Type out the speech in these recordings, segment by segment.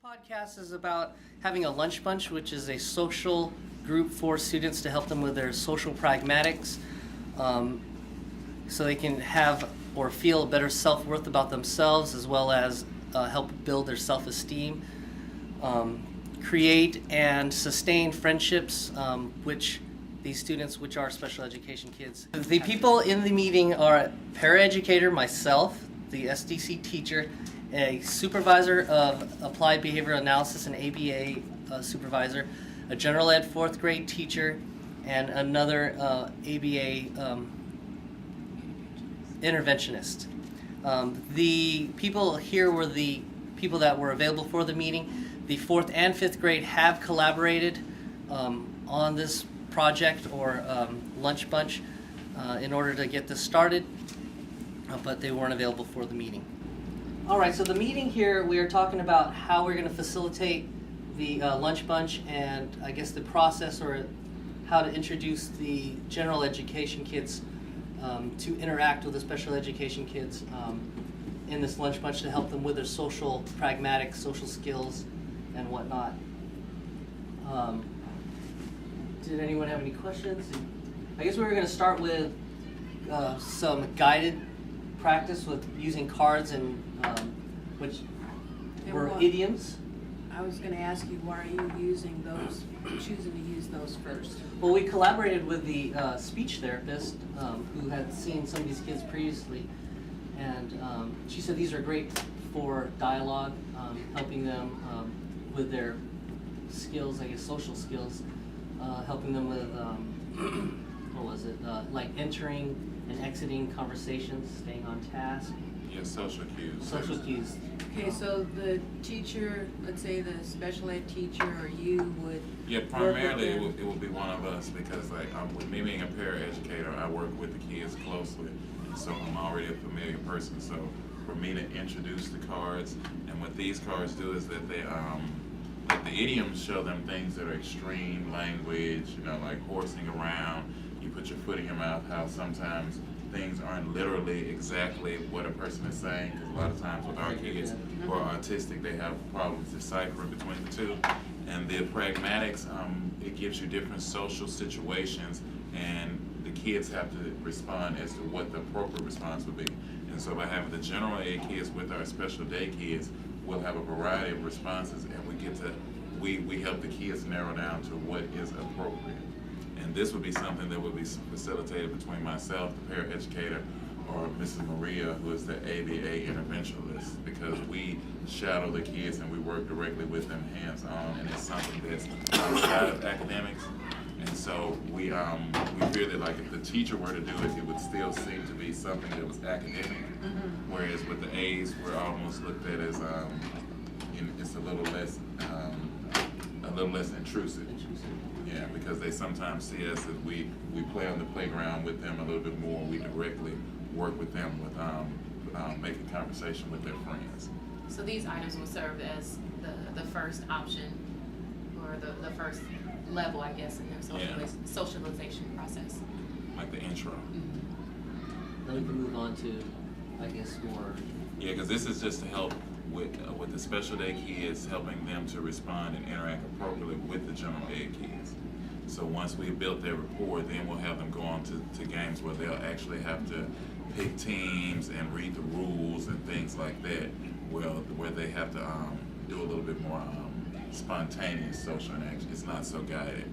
Podcast is about having a lunch bunch, which is a social group for students to help them with their social pragmatics, so they can have or feel a better self-worth about themselves, as well as help build their self-esteem, create and sustain friendships, which these students, which are special education kids. The people in the meeting are a paraeducator, myself, the SDC teacher, a supervisor of applied behavioral analysis, an ABA supervisor, a general ed 4th grade teacher, and another ABA interventionist. The people here were the people that were available for the meeting. The 4th and 5th grade have collaborated on this project or lunch bunch in order to get this started, but they weren't available for the meeting. All right, so the meeting here, we are talking about how we're going to facilitate the lunch bunch and I guess the process or how to introduce the general education kids to interact with the special education kids in this lunch bunch to help them with their social pragmatic social skills and whatnot. Did anyone have any questions? I guess we were going to start with some guided practice with using cards and which were idioms. I was going to ask you, why are you using those, choosing to use those first? Well, we collaborated with the speech therapist who had seen some of these kids previously, and she said these are great for dialogue, helping them with their skills, I guess social skills, helping them with, what was it, like entering and exiting conversations, staying on task. Yeah, social cues. Social cues. Okay, so the teacher, let's say the special ed teacher or you would Yeah, primarily it will be one of us because like with me being a paraeducator, I work with the kids closely, and so I'm already a familiar person. So for me to introduce the cards, and what these cards do is that they like the idioms show them things that are extreme language, you know, like horsing around, you put your foot in your mouth, how sometimes things aren't literally exactly what a person is saying, because a lot of times with our kids who are autistic, they have problems deciphering between the two. And the pragmatics, it gives you different social situations, and the kids have to respond as to what the appropriate response would be. And so by having the general ed kids with our special day kids, we'll have a variety of responses, and we help the kids narrow down to what is appropriate. And this would be something that would be facilitated between myself, the paraeducator, or Mrs. Maria, who is the ABA interventionist, because we shadow the kids and we work directly with them hands-on, and it's something that's outside of academics. And so we fear that like if the teacher were to do it, it would still seem to be something that was academic, whereas with the A's, we're almost looked at as it's a little less intrusive. Yeah, because they sometimes see us as we play on the playground with them a little bit more. We directly work with them with making conversation with their friends. So these items will serve as the first option or the first level, I guess, in their socialization process. Like the intro. Then we can move on to, I guess, more. Yeah, because this is just to help with the special day kids, helping them to respond and interact appropriately with the general ed kids. So once we've built their rapport, then we'll have them go on to games where they'll actually have to pick teams and read the rules and things like that, where they have to do a little bit more spontaneous social interaction. It's not so guided.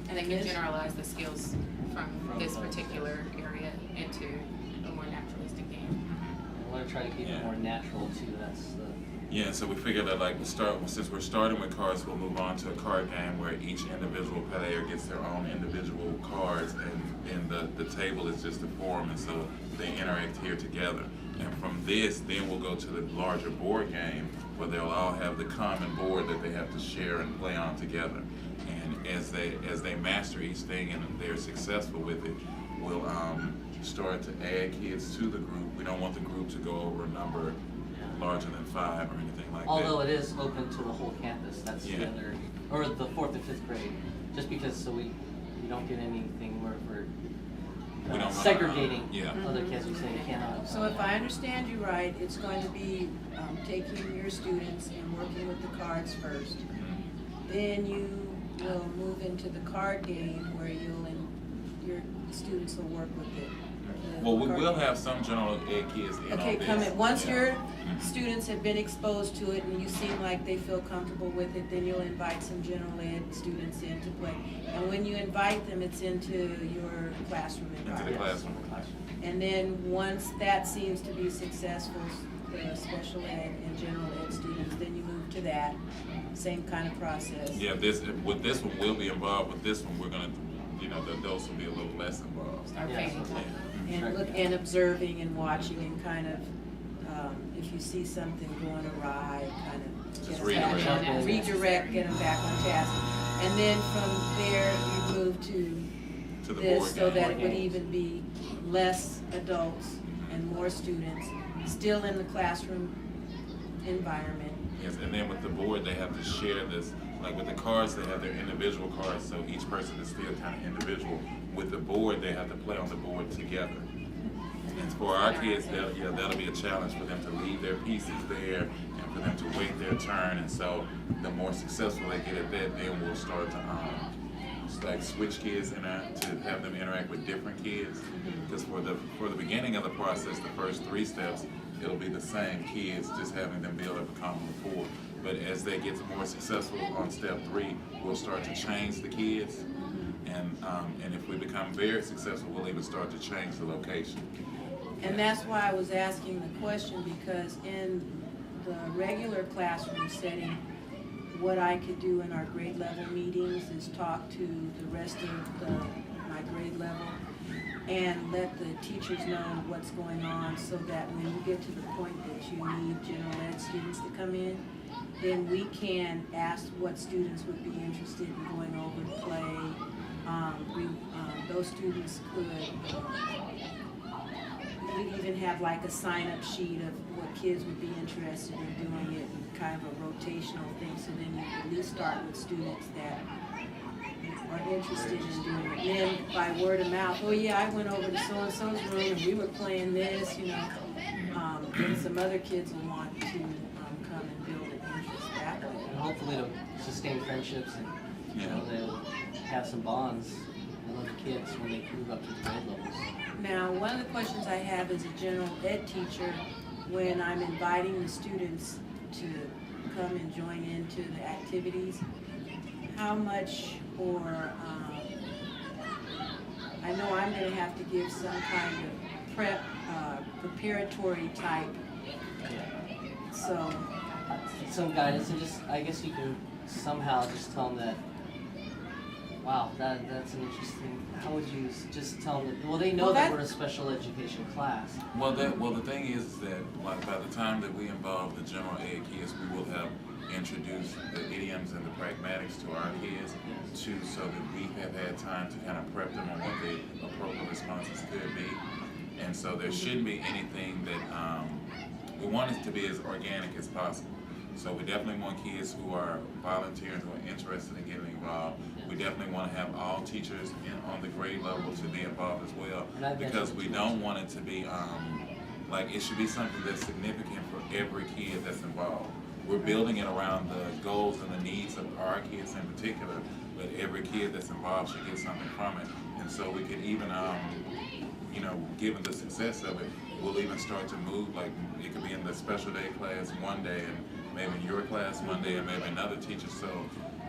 And they can generalize the skills from this particular area into a more naturalistic game. I want to try to keep it more natural too. Yeah, so we figured that since we're starting with cards, we'll move on to a card game where each individual player gets their own individual cards, and the table is just a forum, and so they interact here together. And from this, then we'll go to the larger board game where they'll all have the common board that they have to share and play on together. And as they master each thing and they're successful with it, we'll start to add kids to the group. We don't want the group to go over a number larger than 5 or anything like that. Although it is open to the whole campus, that's the other, or the 4th and 5th grade, just because so we don't get anything where we're we don't wanna, segregating yeah. other kids. We say you cannot. So if I understand you right, it's going to be taking your students and working with the cards first. Then you will move into the card game where your students will work with it. Well, we will have some general ed kids in Okay, on this. come in. Once Yeah. your students have been exposed to it and you seem like they feel comfortable with it, then you'll invite some general ed students in to play. And when you invite them, it's into your classroom Into the environment. classroom. And then once that seems to be successful, the special ed and general ed students, then you move to that, same kind of process. Yeah, this one will be involved. With this one, we're gonna, the adults will be a little less involved. Start Yeah, paying so- attention. And look, and observing and watching and kind of, if you see something going awry, kind of Just get them redirect. back on, redirect, get them back on task. And then from there, you move To the this board so game. that it would even be less adults and more students, still in the classroom environment. Yes, and then with the board, they have to share this. Like with the cards, they have their individual cards, so each person is still kind of individual. With the board, they have to play on the board together. And for our kids, that'll be a challenge for them to leave their pieces there and for them to wait their turn. And so the more successful they get at that, then we'll start to switch kids in to have them interact with different kids. Because for the beginning of the process, the first 3 steps, it'll be the same kids, just having them build up a common rapport. But as they get more successful on step 3, we'll start to change the kids. And if we become very successful, we'll even start to change the location. And that's why I was asking the question, because in the regular classroom setting, what I could do in our grade level meetings is talk to the rest of my grade level and let the teachers know what's going on, so that when you get to the point that you need general ed students to come in, then we can ask what students would be interested in going over to play. Those students could, we'd even have like a sign-up sheet of what kids would be interested in doing it, and kind of a rotational thing, so then you at least start with students that are interested in doing it. And then by word of mouth, oh yeah, I went over to so-and-so's room and we were playing this, then some other kids will want to come and build an interest that way. And hopefully to sustain friendships and they'll have some bonds with other kids when they move up to the grade levels. Now, one of the questions I have as a general ed teacher, when I'm inviting the students to come and join into the activities, how much, or I know I'm going to have to give some kind of preparatory type, so. Some guidance, and I guess you can somehow just tell them that, wow, that's an interesting, how would you just tell them that, well, they know that we're a special education class. Well, the thing is that, like, by the time that we involve the general ed kids, we will have introduced the idioms and the pragmatics to our kids, too, so that we have had time to kind of prep them on what the appropriate responses could be. And so there shouldn't be anything that, we want it to be as organic as possible. So we definitely want kids who are volunteers, who are interested in getting involved. We definitely want to have all teachers on the grade level to be involved as well, because we don't want it to be, it should be something that's significant for every kid that's involved. We're building it around the goals and the needs of our kids in particular, but every kid that's involved should get something from it. And so we could even, given the success of it, we'll even start to move, like it could be in the special day class one day, and maybe in your class one day, and maybe another teacher. So,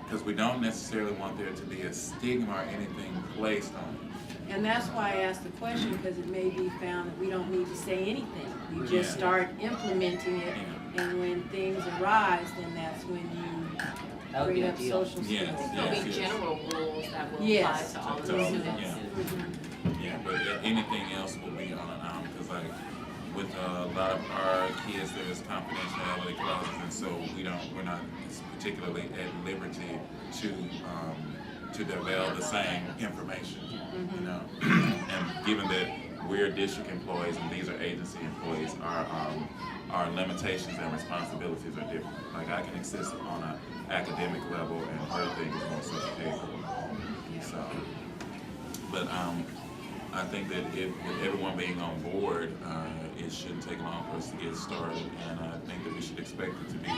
because we don't necessarily want there to be a stigma or anything placed on it. And that's why I asked the question, because it may be found that we don't need to say anything. We just start implementing it, and when things arise, then that's when you bring up social skills. There'll be general rules that will apply Yes. to all of To the all- students. Yeah, but anything else will be on an arm, because with a lot of our kids, there's confidentiality clauses, and so we're not particularly at liberty to divulge the same information, And given that we're district employees and these are agency employees, our limitations and responsibilities are different. Like I can assist on an academic level, and her thing is more social care. So, but I think that with everyone being on board, it shouldn't take long for us to get started, and I think that we should expect it to be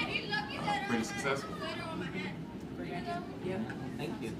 pretty successful. Yeah. Thank you.